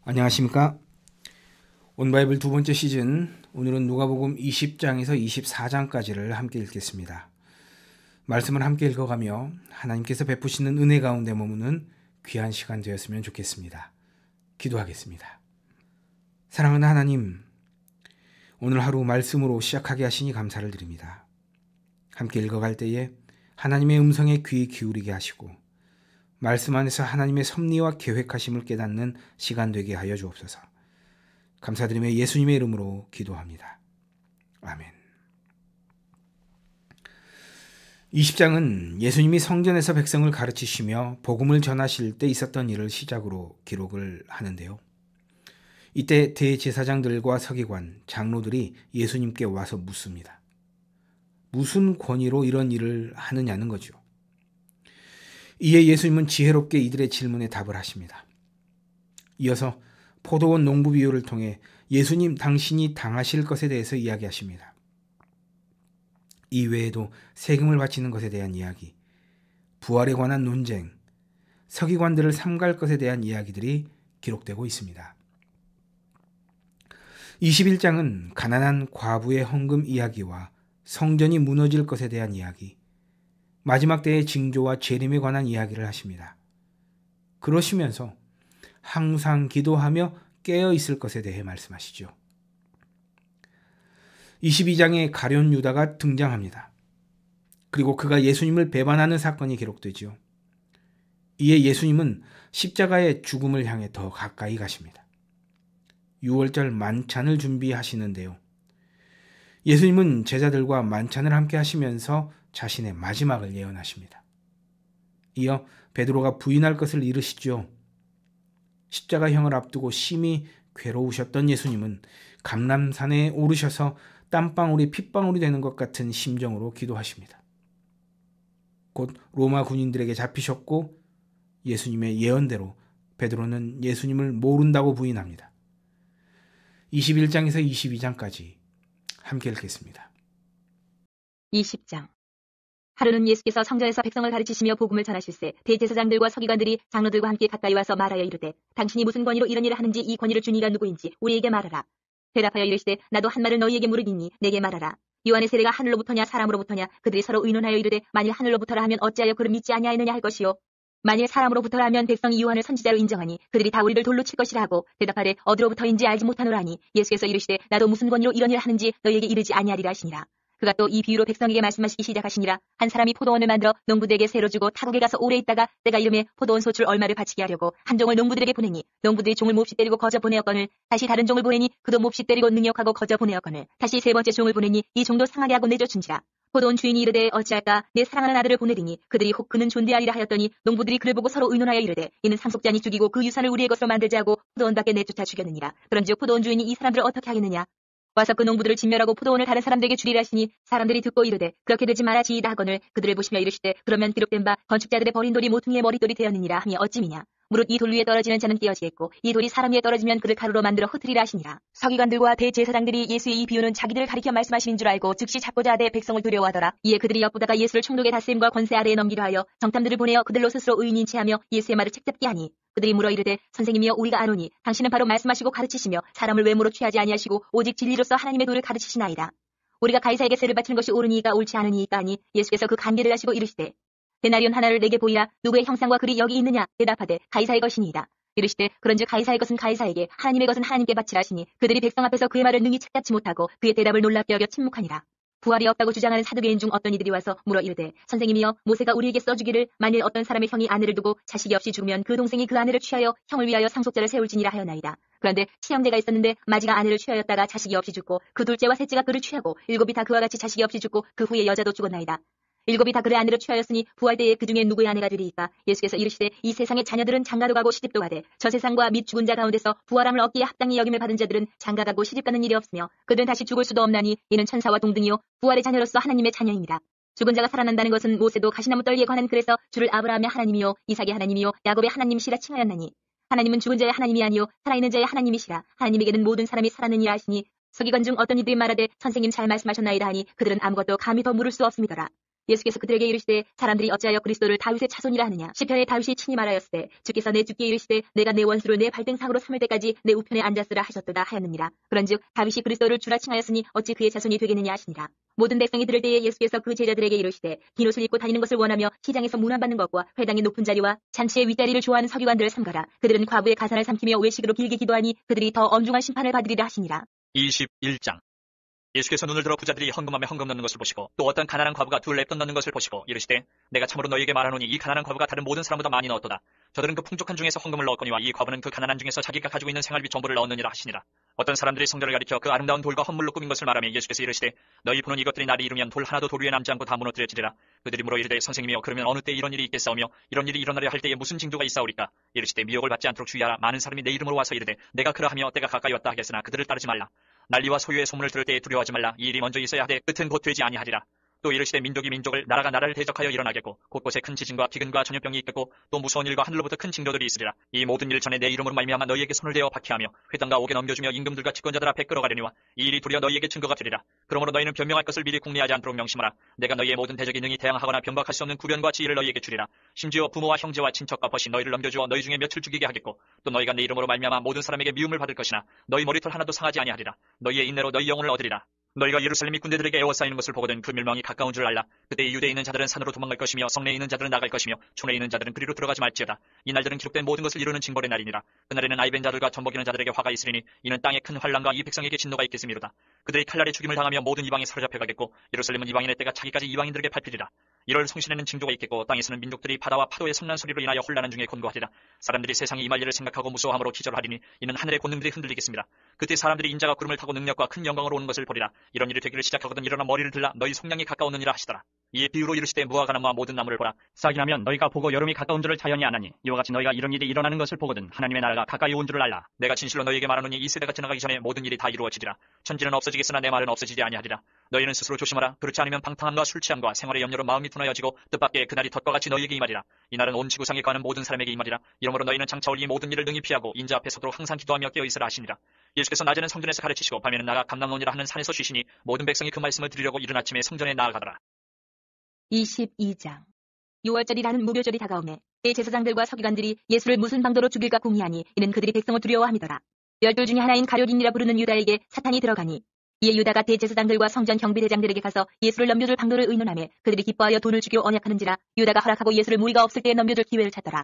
안녕하십니까? 온바이블 두 번째 시즌, 오늘은 누가복음 20장에서 24장까지를 함께 읽겠습니다. 말씀을 함께 읽어가며 하나님께서 베푸시는 은혜 가운데 머무는 귀한 시간 되었으면 좋겠습니다. 기도하겠습니다. 사랑하는 하나님, 오늘 하루 말씀으로 시작하게 하시니 감사를 드립니다. 함께 읽어갈 때에 하나님의 음성에 귀 기울이게 하시고 말씀 안에서 하나님의 섭리와 계획하심을 깨닫는 시간 되게 하여 주옵소서. 감사드리며 예수님의 이름으로 기도합니다. 아멘. 20장은 예수님이 성전에서 백성을 가르치시며 복음을 전하실 때 있었던 일을 시작으로 기록을 하는데요. 이때 대제사장들과 서기관, 장로들이 예수님께 와서 묻습니다. 무슨 권위로 이런 일을 하느냐는 거죠. 이에 예수님은 지혜롭게 이들의 질문에 답을 하십니다. 이어서 포도원 농부 비유를 통해 예수님 당신이 당하실 것에 대해서 이야기하십니다. 이 외에도 세금을 바치는 것에 대한 이야기, 부활에 관한 논쟁, 서기관들을 삼갈 것에 대한 이야기들이 기록되고 있습니다. 21장은 가난한 과부의 헌금 이야기와 성전이 무너질 것에 대한 이야기, 마지막 때의 징조와 재림에 관한 이야기를 하십니다. 그러시면서 항상 기도하며 깨어 있을 것에 대해 말씀하시죠. 22장에 가룟 유다가 등장합니다. 그리고 그가 예수님을 배반하는 사건이 기록되지요. 이에 예수님은 십자가의 죽음을 향해 더 가까이 가십니다. 6월절 만찬을 준비하시는데요. 예수님은 제자들과 만찬을 함께 하시면서 자신의 마지막을 예언하십니다. 이어 베드로가 부인할 것을 이르시죠. 십자가형을 앞두고 심히 괴로우셨던 예수님은 감람산에 오르셔서 땀방울이 핏방울이 되는 것 같은 심정으로 기도하십니다. 곧 로마 군인들에게 잡히셨고 예수님의 예언대로 베드로는 예수님을 모른다고 부인합니다. 21장에서 22장까지 함께 읽겠습니다. 20장. 하루는 예수께서 성전에서 백성을 가르치시며 복음을 전하실세 대제사장들과 서기관들이 장로들과 함께 가까이 와서 말하여 이르되 당신이 무슨 권위로 이런 일을 하는지 이 권위를 준 이가 누구인지 우리에게 말하라. 대답하여 이르시되 나도 한 말을 너희에게 물으리니 내게 말하라. 요한의 세례가 하늘로부터냐 사람으로부터냐. 그들이 서로 의논하여 이르되 만일 하늘로부터라 하면 어찌하여 그를 믿지 아니하였느냐 할 것이요 만일 사람으로부터라 하면 백성이 요한을 선지자로 인정하니 그들이 다 우리를 돌로 칠 것이라 하고 대답하되 어디로부터인지 알지 못하노라니 예수께서 이르시되 나도 무슨 권위로 이런 일을 하는지 너희에게 이르지 아니하리라 하시니라. 그가 또 이 비유로 백성에게 말씀하시기 시작하시니라. 한 사람이 포도원을 만들어 농부들에게 새로 주고 타국에 가서 오래 있다가 때가 이름에 포도원 소출 얼마를 바치게 하려고 한 종을 농부들에게 보내니 농부들이 종을 몹시 때리고 거저 보내었거늘 다시 다른 종을 보내니 그도 몹시 때리고 능욕하고 거저 보내었거늘 다시 세 번째 종을 보내니 이 종도 상하게 하고 내쫓은지라. 포도원 주인이 이르되 어찌할까 내 사랑하는 아들을 보내리니 그들이 혹 그는 존대하리라 하였더니 농부들이 그를 보고 서로 의논하여 이르되 이는 상속자니 죽이고 그 유산을 우리의 것으로 만들자 하고 포도원 밖에 내쫓아 죽였느니라. 그런즉 포도원 주인이 이 사람들을 어떻게 하겠느냐. 와서 그 농부들을 진멸하고 포도원을 다른 사람들에게 주리라 하시니 사람들이 듣고 이르되 그렇게 되지 말아지이다 하거늘 그들을 보시며 이르시되 그러면 기록된 바 건축자들의 버린 돌이 모퉁이의 머릿돌이 되었느니라 하니 어찌미냐. 무릇 이 돌 위에 떨어지는 자는 깨어지겠고 이 돌이 사람 위에 떨어지면 그를 가루로 만들어 흩으리라 하시니라. 서기관들과 대제사장들이 예수의 이 비유는 자기들을 가리켜 말씀하시는 줄 알고 즉시 잡고자 하되 백성을 두려워하더라. 이에 그들이 엿보다가 예수를 총독의 닷셈과 권세 아래에 넘기려 하여 정탐들을 보내어 그들로 스스로 의인인 체하며 예수의 말을 책잡게 하니 그들이 물어 이르되 선생님이여 우리가 아노니 당신은 바로 말씀하시고 가르치시며 사람을 외모로 취하지 아니하시고 오직 진리로서 하나님의 도를 가르치시나이다. 우리가 가이사에게 세를 바치는 것이 옳으니이까 옳지 않으니이까 하니 예수께서 그 간계를 하시고 이르시되 데나리온 하나를 내게 보이라. 누구의 형상과 글이 여기 있느냐. 대답하되 가이사의 것이니이다. 이르시되 그런즉 가이사의 것은 가이사에게 하나님의 것은 하나님께 바치라 하시니 그들이 백성 앞에서 그의 말을 능히 책잡지 못하고 그의 대답을 놀랍게 여겨 침묵하니라. 부활이 없다고 주장하는 사두개인 중 어떤 이들이 와서 물어 이르되 선생님이여 모세가 우리에게 써주기를 만일 어떤 사람의 형이 아내를 두고 자식이 없이 죽으면 그 동생이 그 아내를 취하여 형을 위하여 상속자를 세울지니라 하였나이다. 그런데 친형제가 있었는데 마지가 아내를 취하였다가 자식이 없이 죽고 그 둘째와 셋째가 그를 취하고 일곱이 다 그와 같이 자식이 없이 죽고 그 후에 여자도 죽었나이다. 일곱이 다 그의 아내를 취하였으니 부활 때에 그 중에 누구의 아내가 되리이까. 예수께서 이르시되 이 세상의 자녀들은 장가도 가고 시집도 가되 저 세상과 및 죽은 자 가운데서 부활함을 얻기에 합당히 여김을 받은 자들은 장가가고 시집가는 일이 없으며 그들은 다시 죽을 수도 없나니 이는 천사와 동등이요 부활의 자녀로서 하나님의 자녀입니다. 죽은 자가 살아난다는 것은 모세도 가시나무 떨기에 관한 글에서 주를 아브라함의 하나님이요 이삭의 하나님이요 야곱의 하나님이시라 칭하였나니 하나님은 죽은 자의 하나님이 아니요 살아있는 자의 하나님이시라. 하나님에게는 모든 사람이 살았느니라 하시니 서기관 중 어떤 이들이 말하되 선생님 잘 말씀하셨나이다 하니 그들은 아무것도 감히 더 물을 수 없음이더라. 예수께서 그들에게 이르시되 사람들이 어찌하여 그리스도를 다윗의 자손이라 하느냐. 시편에 다윗이 친히 말하였으되 주께서 내 주께 이르시되 내가 내 원수를 내 발등상으로 삼을 때까지 내 우편에 앉았으라 하셨도다 하였느니라. 그런즉 다윗이 그리스도를 주라 칭하였으니 어찌 그의 자손이 되겠느냐 하시니라. 모든 백성이 들을 때에 예수께서 그 제자들에게 이르시되 긴 옷을 입고 다니는 것을 원하며 시장에서 문안받는 것과 회당의 높은 자리와 잔치의 윗자리를 좋아하는 서기관들을 삼가라. 그들은 과부의 가산을 삼키며 외식으로 길게 기도하니 그들이 더 엄중한 심판을 받으리라 하시니라. 21장. 예수께서 눈을 들어 부자들이 헌금함에 헌금 넣는 것을 보시고 또 어떤 가난한 과부가 둘 랩돈 넣는 것을 보시고 이르시되 내가 참으로 너희에게 말하노니 이 가난한 과부가 다른 모든 사람보다 많이 넣었도다. 저들은 그 풍족한 중에서 헌금을 넣었거니와 이 과부는 그 가난한 중에서 자기가 가지고 있는 생활비 전부를 넣었느니라 하시니라. 어떤 사람들이 성전을 가리켜 그 아름다운 돌과 헌물로 꾸민 것을 말하며 예수께서 이르시되 너희 보는 이것들이 날이 이르면 돌 하나도 돌 위에 남지 않고 다 무너뜨려지리라. 그들이 물어 이르되 선생님이여 그러면 어느 때 이런 일이 있겠사오며 이런 일이 일어나려 할 때에 무슨 징조가 있사오리까. 이르시되 미혹을 받지 않도록 주의하라. 많은 사람이 내 이름으로 와서 이르되 내가 그러하며 때가 가까이 왔다 하겠으나 그들을 따르지 말라. 난리와 소유의 소문을 들을 때에 두려워하지 말라. 이 일이 먼저 있어야 하되 끝은 곧 되지 아니하리라. 또 이르시되 민족이 민족을 나라가 나라를 대적하여 일어나겠고 곳곳에 큰 지진과 기근과 전염병이 있겠고 또 무서운 일과 하늘로부터 큰 징조들이 있으리라. 이 모든 일 전에 내 이름으로 말미암아 너희에게 손을 대어 박해하며 회당과 옥에 넘겨주며 임금들과 집권자들 앞에 끌어가려니와 이 일이 도리어 너희에게 증거가 되리라. 그러므로 너희는 변명할 것을 미리 궁리하지 않도록 명심하라. 내가 너희의 모든 대적이 능히 대항하거나 변박할 수 없는 구변과 지혜를 너희에게 주리라. 심지어 부모와 형제와 친척과 벗이 너희를 넘겨주어 너희 중에 며칠 죽이게 하겠고 또 너희가 내 이름으로 말미암아 모든 사람에게 미움을 받을 것이나 너희 머리털 하나도 상하지 아니하리라. 너희의 인내로 너희 영혼을 얻으리라. 너희가 예루살렘이 군대들에게 에워싸이는 것을 보거든 그 멸망이 가까운 줄 알라. 그때 유대에 있는 자들은 산으로 도망갈 것이며 성내에 있는 자들은 나갈 것이며 촌에 있는 자들은 그리로 들어가지 말지어다. 이 날들은 기록된 모든 것을 이루는 징벌의 날이니라. 그날에는 아이벤 자들과 젖먹이는 자들에게 화가 있으리니 이는 땅에 큰 환난과 이 백성에게 진노가 있겠음이로다. 그들이 칼날에 죽임을 당하며 모든 이방에 사로잡혀 가겠고 예루살렘은 이방인의 때가 차기까지 이방인들에게 밟히리라. 1월 성신에는 징조가 있겠고 땅에서는 민족들이 바다와 파도의 성난 소리로 인하여 혼란한 중에 곤고하리라. 사람들이 세상이 임할 일을 생각하고 무서워함으로 기절하리니 이는 하늘의 권능들이 흔들리겠습니다. 그때 사람들이 인자가 구름을 타고 능력과 큰 영광으로 오는 것을 보리라. 이런 일이 되기를 시작하거든 일어나 머리를 들라 너희 속량이 가까웠느니라 하시더라. 이에 비유로 이르시되 무화과 나무와 모든 나무를 보라. 싹이 나면 너희가 보고 여름이 가까운 줄을 자연히 아나니 이와 같이 너희가 이런 일이 일어나는 것을 보거든 하나님의 나라가 가까이 온 줄을 알라. 내가 진실로 너희에게 말하노니 이 세대가 지나가기 전에 모든 일이 다 이루어지리라. 천지는 없어지겠으나 내 말은 없어지지 아니하리라. 너희는 스스로 조심하라. 그렇지 않으면 방탕함과 술 취함과 생활의 염려로 마음이 둔하여지고 뜻밖의 그날이 덫과 같이 너희에게 임하리라. 이날은 온 지구상에 가는 모든 사람에게 임하리라. 이러므로 너희는 장차 올 이 모든 일을 능히 피하고 인자 앞에 서도록 항상 기도하며 깨어있으라 하시니라. 예수께서 낮에는 성전에서 가르치시고 밤에는 나가 감람론이라 하는 산에서 쉬시니 모든 백성이 그 말씀을 들으려고 이른 아침에 성전에 나아가더라. 22장. 6월절이라는 무교절이 다가오매 대제사장들과 서기관들이 예수를 무슨 방도로 죽일까 궁리하니 이는 그들이 백성을 두려워함이더라. 12 중에 하나인 가룟인이라 부르는 유다에게 사탄이 들어가니 이에 유다가 대제사장들과 성전 경비대장들에게 가서 예수를 넘겨줄 방도를 의논하며 그들이 기뻐하여 돈을 주기로 언약하는지라. 유다가 허락하고 예수를 무리가 없을 때에 넘겨줄 기회를 찾더라.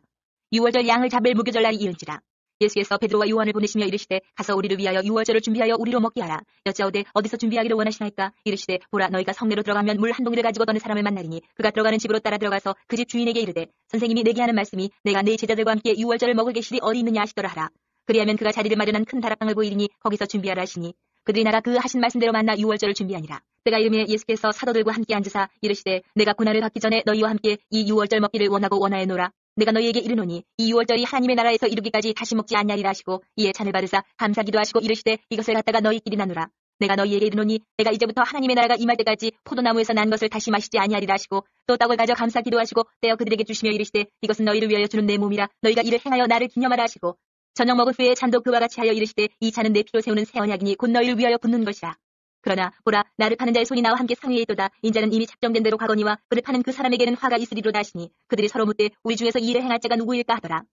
6월절 양을 잡을 무교절 날이 이른지라. 예수께서 베드로와 요한을 보내시며 이르시되 가서 우리를 위하여 6월절을 준비하여 우리로 먹게 하라. 여짜오되 어디서 준비하기를 원하시나이까. 이르시되 보라 너희가 성내로 들어가면 물 한 동이를 가지고 떠는 사람을 만나리니 그가 들어가는 집으로 따라 들어가서 그 집 주인에게 이르되 선생님이 내게 하는 말씀이 내가 내 제자들과 함께 6월절을 먹을 계실이 어디 있느냐 하시더라 하라. 그리하면 그가 자리를 마련한 큰 다락방을 보이리니 거기서 준비하라 하시니 그들이 나가 그 하신 말씀대로 만나 6월절을 준비하니라. 때가 이르매 예수께서 사도들과 함께 앉으사 이르시되 내가 고난을 받기 전에 너희와 함께 이 6월절 먹기를 원하고 원하였노라. 내가 너희에게 이르노니 이 6월절이 하나님의 나라에서 이르기까지 다시 먹지 아니하리라 하시고 이에 잔을 받으사 감사기도 하시고 이르시되 이것을 갖다가 너희끼리 나누라. 내가 너희에게 이르노니 내가 이제부터 하나님의 나라가 임할 때까지 포도나무에서 난 것을 다시 마시지 아니하리라 하시고 또 떡을 가져 감사기도 하시고 떼어 그들에게 주시며 이르시되 이것은 너희를 위하여 주는 내 몸이라. 너희가 이를 행하여 나를 기념하라 하시고 저녁 먹은 후에 잔도 그와 같이 하여 이르시되 이 잔은 내 피로 세우는 새 언약이니 곧 너희를 위하여 붓는 것이라. 그러나 보라 나를 파는 자의 손이 나와 함께 상위에 있도다. 인자는 이미 작정된 대로 가거니와 그를 파는 그 사람에게는 화가 있으리로다 하시니 그들이 서로 묻되 우리 중에서 이 일을 행할 자가 누구일까 하더라.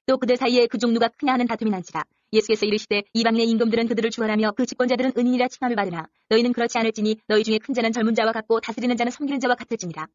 또 그들 사이에 그 중 누가 크냐 하는 다툼이 난지라. 예수께서 이르시되 이방인의 임금들은 그들을 주관하며 그 집권자들은 은인이라 칭함을 받으나 너희는 그렇지 않을지니 너희 중에 큰 자는 젊은 자와 같고 다스리는 자는 섬기는 자와 같을지니라.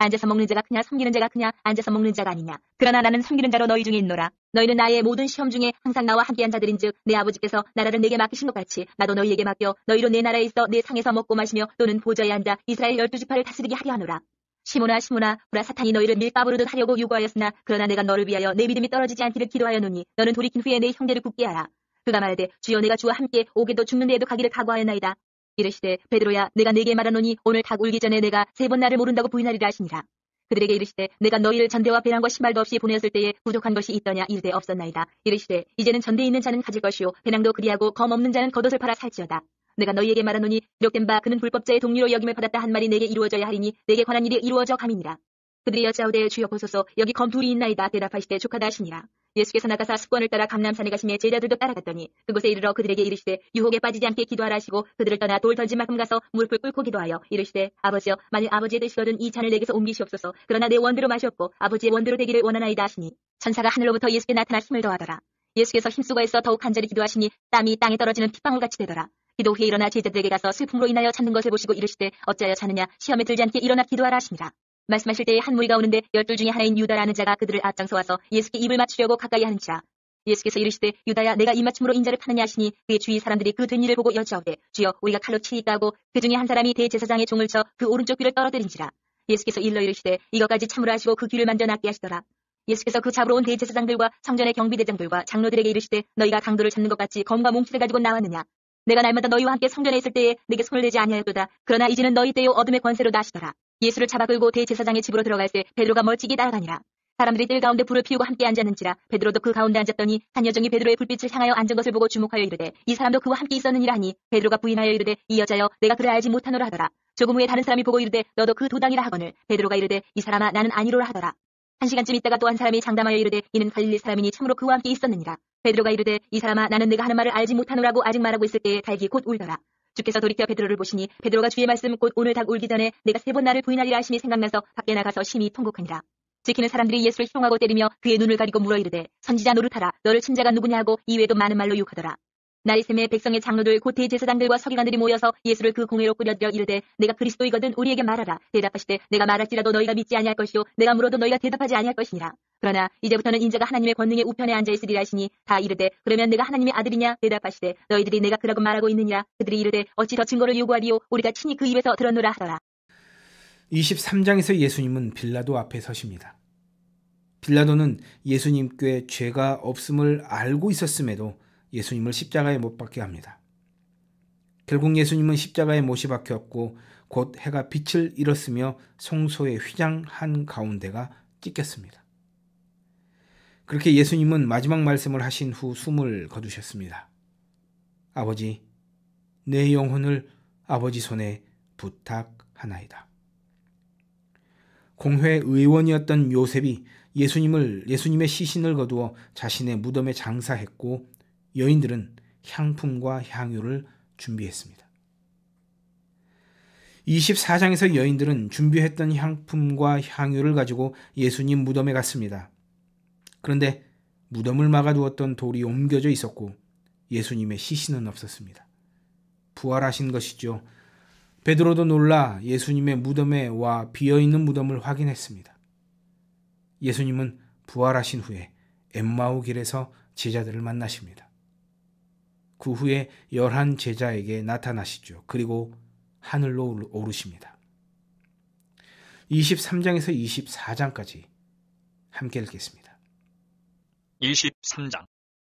앉아서 먹는 자가 크냐 섬기는 자가 크냐. 앉아서 먹는 자가 아니냐. 그러나 나는 섬기는 자로 너희 중에 있노라. 너희는 나의 모든 시험 중에 항상 나와 함께한 자들인즉 내 아버지께서 나라를 내게 맡기신 것 같이 나도 너희에게 맡겨 너희로 내 나라에 있어 내 상에서 먹고 마시며 또는 보좌에 앉아 이스라엘 12지파를 다스리게 하려 하노라. 시몬아 시몬아 보라 사탄이 너희를 밀가부르듯 하려고 요구하였으나 그러나 내가 너를 위하여 내 믿음이 떨어지지 않기를 기도하였노니 너는 돌이킨 후에 내 형제를 굳게 하라. 그가 말하되 주여 내가 주와 함께 오게도 죽는 데에도 가기를 각오하였나이다. 이르시되 베드로야 내가 네게 말하노니 오늘 닭 울기 전에 내가 3번 나를 모른다고 부인하리라 하시니라. 그들에게 이르시되 내가 너희를 전대와 배낭과 신발도 없이 보내었을 때에 부족한 것이 있더냐. 이르되 없었나이다. 이르시되 이제는 전대에 있는 자는 가질 것이요 배낭도 그리하고 검 없는 자는 겉옷을 팔아 살지어다. 내가 너희에게 말하노니 기록된 바 그는 불법자의 동료로 여김을 받았다 한 말이 내게 이루어져야 하리니 내게 관한 일이 이루어져 감이니라. 그들이 여짜오되 주여 보소서 여기 검 둘이 있나이다. 대답하시되 족하다 하시니라. 예수께서 나가사 습관을 따라 감람산에 가시매 제자들도 따라갔더니 그곳에 이르러 그들에게 이르시되 유혹에 빠지지 않게 기도하라 하시고 그들을 떠나 돌 던진 만큼 가서 무릎을 꿇고 기도하여 이르시되 아버지여 만일 아버지의 뜻이거든 이 잔을 내게서 옮기시옵소서. 그러나 내 원대로 마시옵고 아버지의 원대로 되기를 원하나이다 하시니 천사가 하늘로부터 예수께 나타나 힘을 더하더라. 예수께서 힘쓰고 애써 더욱 간절히 기도하시니 땀이 땅에 떨어지는 핏방울같이 되더라. 기도 후에 일어나 제자들에게 가서 슬픔으로 인하여 찾는 것을 보시고 이르시되 어찌하여 찾느냐 시험에 들지 않게 일어나 기도하라 하시니라. 말씀하실 때에 한 무리가 오는데 12 중에 하나인 유다라는 자가 그들을 앞장서 와서 예수께 입을 맞추려고 가까이 하는지라. 예수께서 이르시되 유다야 내가 입맞춤으로 인자를 파느냐 하시니 그의 주위 사람들이 그 된 일을 보고 여짜오되 주여 우리가 칼로 치리까 하고 그 중에 한 사람이 대제사장의 종을 쳐 그 오른쪽 귀를 떨어뜨린지라. 예수께서 일러 이르시되 이것까지 참으라 하시고 그 귀를 만져 낫게 하시더라. 예수께서 그 잡으러 온 대제사장들과 성전의 경비대장들과 장로들에게 이르시되 너희가 강도를 잡는 것 같이 검과 몽치를 가지고 나왔느냐. 내가 날마다 너희와 함께 성전에 있을 때에 내게 손을 대지 아니하였도다. 그러나 이제는 너희 때요 어둠의 권세로 나시더라. 예수를 잡아 끌고 대제사장의 집으로 들어갈 때 베드로가 멀찍이 따라가니라. 사람들이 뜰 가운데 불을 피우고 함께 앉았는지라. 베드로도 그 가운데 앉았더니 한 여종이 베드로의 불빛을 향하여 앉은 것을 보고 주목하여 이르되 이 사람도 그와 함께 있었느니라 하니 베드로가 부인하여 이르되 이 여자여 내가 그를 알지 못하노라 하더라. 조금 후에 다른 사람이 보고 이르되 너도 그 도당이라 하거늘 베드로가 이르되 이 사람아 나는 아니로라 하더라. 한 시간쯤 있다가 또 한 사람이 장담하여 이르되 이는 갈릴리 사람이니 참으로 그와 함께 있었느니라. 베드로가 이르되 이 사람아 나는 내가 하는 말을 알지 못하노라고 아직 말하고 있을 때에 닭이 곧 울더라. 주께서 돌이켜 베드로를 보시니 베드로가 주의 말씀 곧 오늘 닭 울기 전에 내가 3번 나를 부인하리라 하심이 생각나서 밖에 나가서 심히 통곡하니라. 지키는 사람들이 예수를 희롱하고 때리며 그의 눈을 가리고 물어 이르되 선지자 노릇하라 너를 친 자가 누구냐 하고 이외에도 많은 말로 욕하더라. 날이 새매 백성의 장로들 곧 대제사장들과 서기관들이 모여서 예수를 그 공회로 끌어들여 이르되 내가 그리스도이거든 우리에게 말하라. 대답하시되 내가 말할지라도 너희가 믿지 아니할 것이요 내가 물어도 너희가 대답하지 아니할 것이니라. 그러나 이제부터는 인자가 하나님의 권능의 우편에 앉아 있으리라 하시니 다 이르되 그러면 내가 하나님의 아들이냐. 대답하시되 너희들이 내가 그라고 말하고 있느니라. 그들이 이르되 어찌 더 증거를 요구하리요 우리가 친히 그 입에서 들었노라 하더라. 23장에서 예수님은 빌라도 앞에 서십니다. 빌라도는 예수님께 죄가 없음을 알고 있었음에도 예수님을 십자가에 못 박게 합니다. 결국 예수님은 십자가에 못이 박혔고 곧 해가 빛을 잃었으며 성소의 휘장 한 가운데가 찢겼습니다. 그렇게 예수님은 마지막 말씀을 하신 후 숨을 거두셨습니다. 아버지, 내 영혼을 아버지 손에 부탁하나이다. 공회 의원이었던 요셉이 예수님의 시신을 거두어 자신의 무덤에 장사했고 여인들은 향품과 향유를 준비했습니다. 24장에서 여인들은 준비했던 향품과 향유를 가지고 예수님 무덤에 갔습니다. 그런데 무덤을 막아두었던 돌이 옮겨져 있었고 예수님의 시신은 없었습니다. 부활하신 것이죠. 베드로도 놀라 예수님의 무덤에 와 비어있는 무덤을 확인했습니다. 예수님은 부활하신 후에 엠마오 길에서 제자들을 만나십니다. 그 후에 11 제자에게 나타나시죠. 그리고 하늘로 오르십니다. 23장에서 24장까지 함께 읽겠습니다. 23장.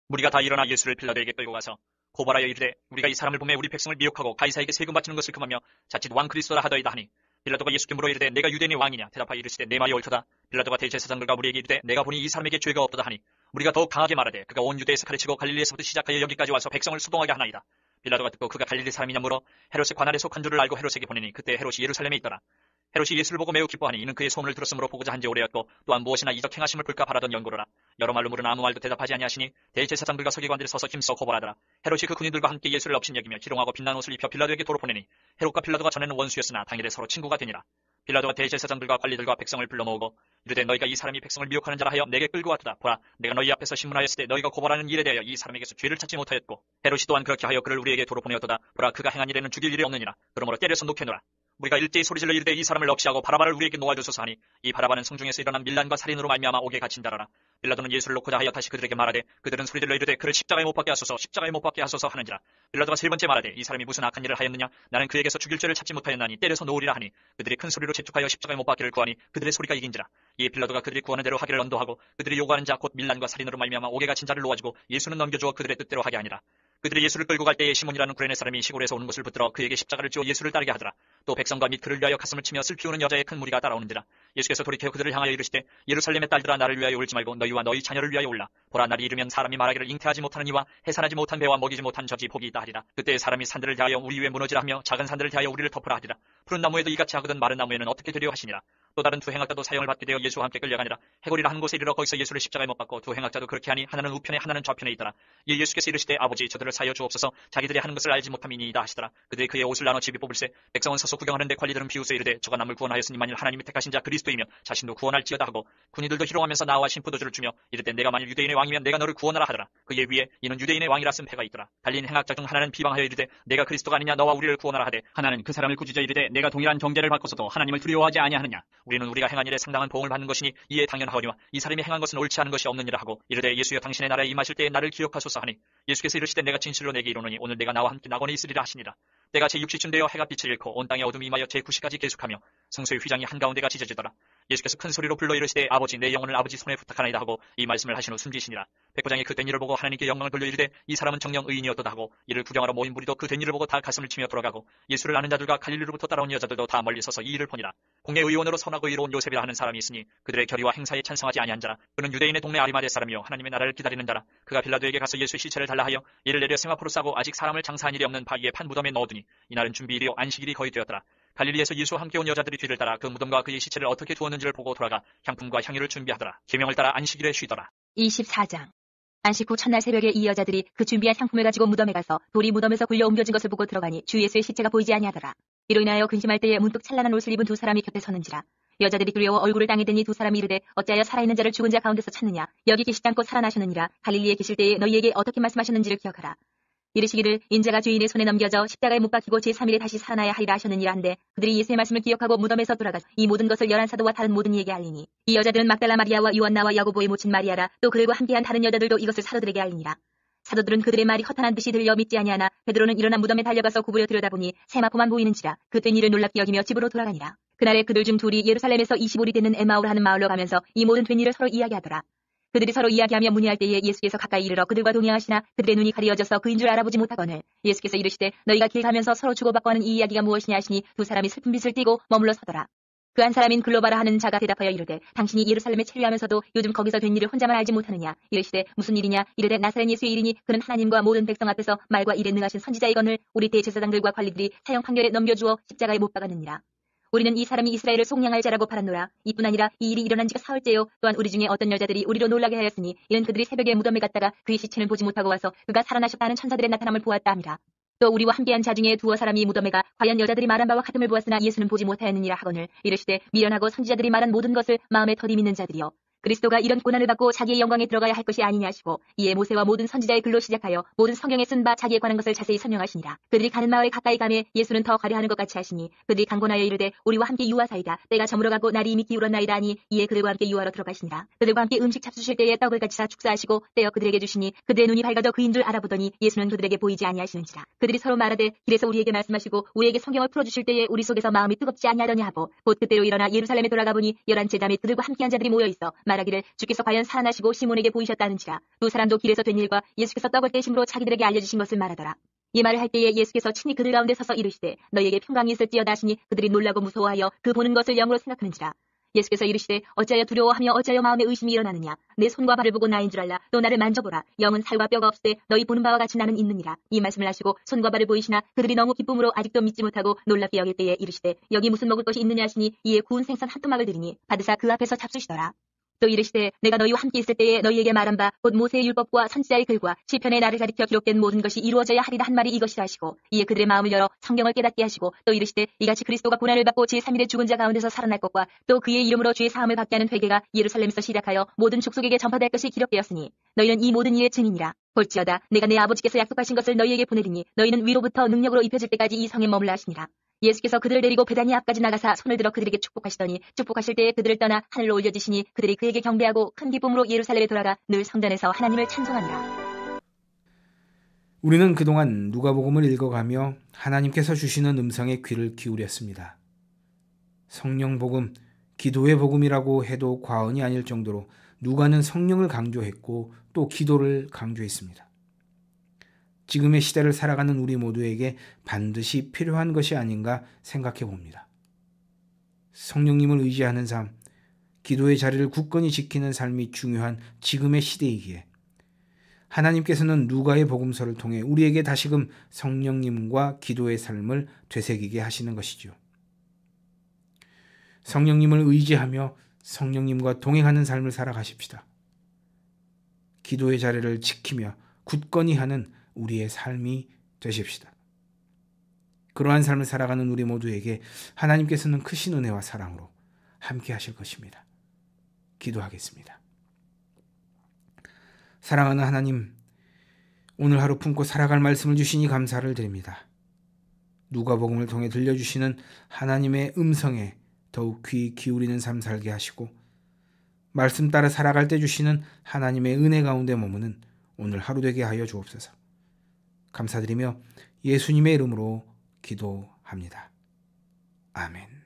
무리가 다 일어나 예수를 빌라도에게 끌고 가서 고발하여 이르되 우리가 이 사람을 보매 우리 백성을 미혹하고 가이사에게 세금 바치는 것을 금하며 자칫 왕 그리스도라 하더이다 하니 빌라도가 예수께 물어 이르되 내가 유대인의 왕이냐. 대답하여 이르시되 내 말이 옳도다. 빌라도가 대제사장들과 무리에게 이르되 내가 보니 이 사람에게 죄가 없도다 하니 무리가 더욱 강하게 말하되 그가 온 유대에서 가르치고 갈릴리에서부터 시작하여 여기까지 와서 백성을 수동하게 하나이다. 빌라도가 듣고 그가 갈릴리 사람이냐 물어 헤롯의 관할에 속한 줄을 알고 헤롯에게 보내니 그때 헤롯이 예루살렘에 있더라. 헤롯이 예수를 보고 매우 기뻐하니 이는 그의 소문을 들었으므로 보고자 한지 오래였고 또한 무엇이나 이적 행하심을 볼까 바라던 연고로라. 여러 말로 물으나 아무 말도 대답하지 아니하시니 대제사장들과 서기관들이 서서 힘써 고발하더라. 헤롯이 그 군인들과 함께 예수를 업신여기며 희롱하고 빛난 옷을 입혀 빌라도에게 도로 보내니 헤롯과 빌라도가 전에는 원수였으나 당일에 서로 친구가 되니라. 빌라도가 대제사장들과 관리들과 백성을 불러 모으고 이르되 너희가 이 사람이 백성을 미혹하는 자라 하여 내게 끌고 왔도다. 보라 내가 너희 앞에서 신문하였을 때 너희가 고발하는 일에 대하여 이 사람에게서 죄를 찾지 못하였고 헤롯이 또한 그렇게 하여 그를 우리에게 도로 보내었도다. 보라 그가 행한 일에는 죽일 일이 없느니라. 그러므로 때려서 놓게노라. 우리가 일제히 소리질러 이르되 이 사람을 납치하고 바라바를 우리에게 놓아주소서 하니 이 바라바는 성중에서 일어난 밀란과 살인으로 말미암아 옥에 갇힌다라라. 빌라도는 예수를 놓고자 하여 다시 그들에게 말하되 그들은 소리질러 이르되 그를 십자가에 못 박게 하소서 십자가에 못 박게 하소서 하는지라. 빌라도가 3번째 말하되 이 사람이 무슨 악한 일을 하였느냐. 나는 그에게서 죽일 죄를 찾지 못하였나니 때려서 놓으리라 하니 그들이 큰 소리로 재촉하여 십자가에 못 박기를 구하니 그들의 소리가 이긴지라. 이에 빌라도가 그들이 구하는 대로 하기를 언도하고 그들이 요구하는 자 곧 밀란과 살인으로 말미암아 옥에 갇힌 자를 놓아주고 예수는 넘겨주어 그들의 뜻대로 하게 하니라. 그들이 예수를 끌고 갈 때에 시몬이라는 구레네 사람이 시골에서 오는 것을 붙들어 그에게 십자가를 쥐어 예수를 따르게 하더라. 또 백성과 및 그를 위하여 가슴을 치며 슬피 우는 여자의 큰 무리가 따라오는지라. 예수께서 돌이켜 그들을 향하여 이르시되 예루살렘의 딸들아 나를 위하여 울지 말고 너희와 너희 자녀를 위하여 울라. 보라 날이 이르면 사람이 말하기를 잉태하지 못하는 이와 해산하지 못한 배와 먹이지 못한 젖이 복이 있다 하리라. 그때 사람이 산들을 대하여 우리 위에 무너지라 하며 작은 산들을 대하여 우리를 덮으라 하리라. 푸른 나무에도 이같이 하거든 마른 나무에는 어떻게 되려 하시니라. 또 다른 두 행악자도 사형을 받게 되어 예수와 함께 끌려가니라. 해골이라 한 곳에 이르러 거기서 예수를 십자가에 못 박고 두 행악자도 그렇게 하니 하나는 우편에 하나는 좌편에 있더라. 이에 예수께서 이르시되 아버지 저들을 사하여 주옵소서 자기들이 하는 것을 알지 못함이니이다 하시더라. 그들이 그의 옷을 나눠 집이 뽑을세 백성은 서서 구경하는데 관리들은 비웃어 이르되 저가 남을 구원하였으니 만일 하나님이 택하신 자 그리스도이며 자신도 구원할지어다 하고 군인들도 희롱하면서 나와 신포도주를 주며 이르되 내가 만일 유대인의 왕이면 내가 너를 구원하라 하더라. 그의 위에 이는 유대인의 왕이라 쓴 패가 있더라. 달린 행악자 중 하나는 비방하여 이르되 내가 그리스도가 아니냐 너와 우리를 구원하라 하되 하나는 그 사람을 꾸짖어 이르되 내가 동일한 경제를 받고서도 하나님을 두려워하지 아니하느냐. 우리는 우리가 행한 일에 상당한 보응을 받는 것이니 이에 당연하거니와 이 사람이 행한 것은 옳지 않은 것이 없느니라 하고 이르되 예수여 당신의 나라에 임하실 때에 나를 기억하소서 하니 예수께서 이르시되 내가 진실로 내게 이르노니 오늘 내가 나와 함께 낙원에 있으리라 하시니라. 때가 제6시쯤 되어 해가 빛을 잃고 온 땅에 어둠이 임하여 제9시까지 계속하며 성소의 휘장이 한가운데가 찢어지더라. 예수께서 큰 소리로 불러 이르시되 아버지 내 영혼을 아버지 손에 부탁하나이다 하고 이 말씀을 하신 후 숨지시니라. 백부장이 그 된 일을 보고 하나님께 영광을 돌려 이르되 이 사람은 정녕 의인이었도다 하고 이를 구경하러 모인 무리도 그 된 일을 보고 다 가슴을 치며 돌아가고 예수를 아는 자들과 갈릴리로부터 따라온 여자들도 다 멀리 서서 이 일을 보니라. 공회 의원으로 선하고 의로운 요셉이라 하는 사람이 있으니 그들의 결의와 행사에 찬성하지 아니한 자라. 그는 유대인의 동네 아리마대 사람이요 하나님의 나라를 기다리는 자라. 그가 빌라도에게 가서 예수의 시체를 달라 하여 이를 내려 세마포로 싸고 아직 사람을 장사한 일이 없는 바위에 판 무덤에 넣어두니 이날은 준비일이요 안식일이 거의 되었더라. 갈릴리에서 예수와 함께 온 여자들이 뒤를 따라 그 무덤과 그의 시체를 어떻게 두었는지를 보고 돌아가 향품과 향유를 준비하더라. 계명을 따라 안식일에 쉬더라. 24장. 안식 후 첫날 새벽에 이 여자들이 그 준비한 향품을 가지고 무덤에 가서 돌이 무덤에서 굴려 옮겨진 것을 보고 들어가니 주 예수의 시체가 보이지 아니하더라. 이로 인하여 근심할 때에 문득 찬란한 옷을 입은 두 사람이 곁에 서는지라. 여자들이 두려워 얼굴을 땅에 대니 두 사람이 이르되 어찌하여 살아있는 자를 죽은 자 가운데서 찾느냐. 여기 계시지 않고 살아나셨느니라. 갈릴리에 계실 때에 너희에게 어떻게 말씀하셨는지를 기억하라. 이르시기를 인자가 죄인의 손에 넘겨져 십자가에 못 박히고 제3일에 다시 살아나야 하리라 하셨느니라 한데 그들이 예수의 말씀을 기억하고 무덤에서 돌아가서 이 모든 것을 열한 사도와 다른 모든 이에게 알리니 이 여자들은 막달라 마리아와 요한나와 야고보의 모친 마리아라 또 그들과 함께한 다른 여자들도 이것을 사도들에게 알리니라. 사도들은 그들의 말이 허탄한 듯이 들려 믿지 아니하나 베드로는 일어나 무덤에 달려가서 구부려 들여다보니 세마포만 보이는지라 그 된 일을 놀랍게 여기며 집으로 돌아가니라. 그날에 그들 중 둘이 예루살렘에서 25리 되는 에마오를 하는 마을로 가면서 이 모든 된 일을 서로 이야기하더라. 그들이 서로 이야기하며 문의할 때에 예수께서 가까이 이르러 그들과 동행하시나 그들의 눈이 가리어져서 그인 줄 알아보지 못하거늘 예수께서 이르시되 너희가 길 가면서 서로 주고받고 하는 이 이야기가 무엇이냐 하시니 두 사람이 슬픈 빛을 띠고 머물러 서더라. 그 한 사람인 글로바라 하는 자가 대답하여 이르되 당신이 예루살렘에 체류하면서도 요즘 거기서 된 일을 혼자만 알지 못하느냐. 이르시되 무슨 일이냐. 이르되 나사렛 예수의 일이니 그는 하나님과 모든 백성 앞에서 말과 일에 능하신 선지자이거늘 우리 대제사장들과 관리들이 사형 판결에 넘겨주어 십자가에 못 박았느니라. 우리는 이 사람이 이스라엘을 속량할 자라고 바랐노라. 이뿐 아니라 이 일이 일어난 지가 사흘째요. 또한 우리 중에 어떤 여자들이 우리로 놀라게 하였으니 이는 그들이 새벽에 무덤에 갔다가 그의 시체는 보지 못하고 와서 그가 살아나셨다는 천사들의 나타남을 보았다 함이라. 또 우리와 함께한 자 중에 두어 사람이 무덤에 가 과연 여자들이 말한 바와 같음을 보았으나 예수는 보지 못하였느니라 하거늘 이르시되 미련하고 선지자들이 말한 모든 것을 마음에 더디 믿는 자들이여 그리스도가 이런 고난을 받고 자기의 영광에 들어가야 할 것이 아니냐 하시고 이에 모세와 모든 선지자의 글로 시작하여 모든 성경에 쓴 바 자기에 관한 것을 자세히 설명하시니라. 그들이 가는 마을에 가까이 가매 예수는 더 가려 하는 것 같이 하시니 그들이 강권하여 이르되 우리와 함께 유하사이다. 때가 저물어가고 날이 이미 기울었나이다 하니 이에 그들과 함께 유하러 들어가시니라. 그들과 함께 음식 잡수실 때에 떡을 같이 사 축사하시고 떼어 그들에게 주시니 그들의 눈이 밝아져 그인 줄 알아보더니 예수는 그들에게 보이지 아니하시는지라. 그들이 서로 말하되 길에서 우리에게 말씀하시고 우리에게 성경을 풀어주실 때에 우리 속에서 마음이 뜨겁지 아니하더냐 하고 곧 그때로 일어나 예루살렘에 돌아가 보니 열한 제자 및 그들과 함께한 자들이 모여있어 말하기를 주께서 과연 살아나시고 시몬에게 보이셨다는지라. 두 사람도 길에서 된 일과 예수께서 떡을 떼심으로 자기들에게 알려주신 것을 말하더라. 이 말을 할 때에 예수께서 친히 그들 가운데 서서 이르시되 너희에게 평강이 있을지어다 하시니 그들이 놀라고 무서워하여 그 보는 것을 영으로 생각하는지라. 예수께서 이르시되 어찌하여 두려워하며 어찌하여 마음에 의심이 일어나느냐. 내 손과 발을 보고 나인 줄 알라. 또 나를 만져보라. 영은 살과 뼈가 없으되 너희 보는 바와 같이 나는 있느니라. 이 말씀을 하시고 손과 발을 보이시나 그들이 너무 기쁨으로 아직도 믿지 못하고 놀랍게 여길 때에 이르시되 여기 무슨 먹을 것이 있느냐 하시니 이에 구운 생선 한 토막을 드리니 받으사 그 앞에서 잡수시더라. 또 이르시되 내가 너희와 함께 있을 때에 너희에게 말한 바 곧 모세의 율법과 선지자의 글과 시편의 나를 가리켜 기록된 모든 것이 이루어져야 하리라 한 말이 이것이라 하시고 이에 그들의 마음을 열어 성경을 깨닫게 하시고 또 이르시되 이같이 그리스도가 고난을 받고 제3일에 죽은 자 가운데서 살아날 것과 또 그의 이름으로 죄의 사함을 받게 하는 회개가 예루살렘에서 시작하여 모든 족속에게 전파될 것이 기록되었으니 너희는 이 모든 일의 증인이라. 볼지어다 내가 내 아버지께서 약속하신 것을 너희에게 보내리니 너희는 위로부터 능력으로 입혀질 때까지 이 성에 머물라 하시니라. 예수께서 그들을 데리고 베다니 앞까지 나가사 손을 들어 그들에게 축복하시더니 축복하실 때에 그들을 떠나 하늘로 올려지시니 그들이 그에게 경배하고 큰 기쁨으로 예루살렘에 돌아가 늘 성전에서 하나님을 찬송하니라. 우리는 그동안 누가복음을 읽어가며 하나님께서 주시는 음성에 귀를 기울였습니다. 성령 복음, 기도의 복음이라고 해도 과언이 아닐 정도로 누가는 성령을 강조했고 또 기도를 강조했습니다. 지금의 시대를 살아가는 우리 모두에게 반드시 필요한 것이 아닌가 생각해 봅니다. 성령님을 의지하는 삶, 기도의 자리를 굳건히 지키는 삶이 중요한 지금의 시대이기에 하나님께서는 누가의 복음서를 통해 우리에게 다시금 성령님과 기도의 삶을 되새기게 하시는 것이죠. 성령님을 의지하며 성령님과 동행하는 삶을 살아가십시다. 기도의 자리를 지키며 굳건히 하는 우리의 삶이 되십시다. 그러한 삶을 살아가는 우리 모두에게 하나님께서는 크신 은혜와 사랑으로 함께 하실 것입니다. 기도하겠습니다. 사랑하는 하나님, 오늘 하루 품고 살아갈 말씀을 주시니 감사를 드립니다. 누가복음을 통해 들려주시는 하나님의 음성에 더욱 귀 기울이는 삶 살게 하시고 말씀 따라 살아갈 때 주시는 하나님의 은혜 가운데 머무는 오늘 하루 되게 하여 주옵소서. 감사드리며 예수님의 이름으로 기도합니다. 아멘.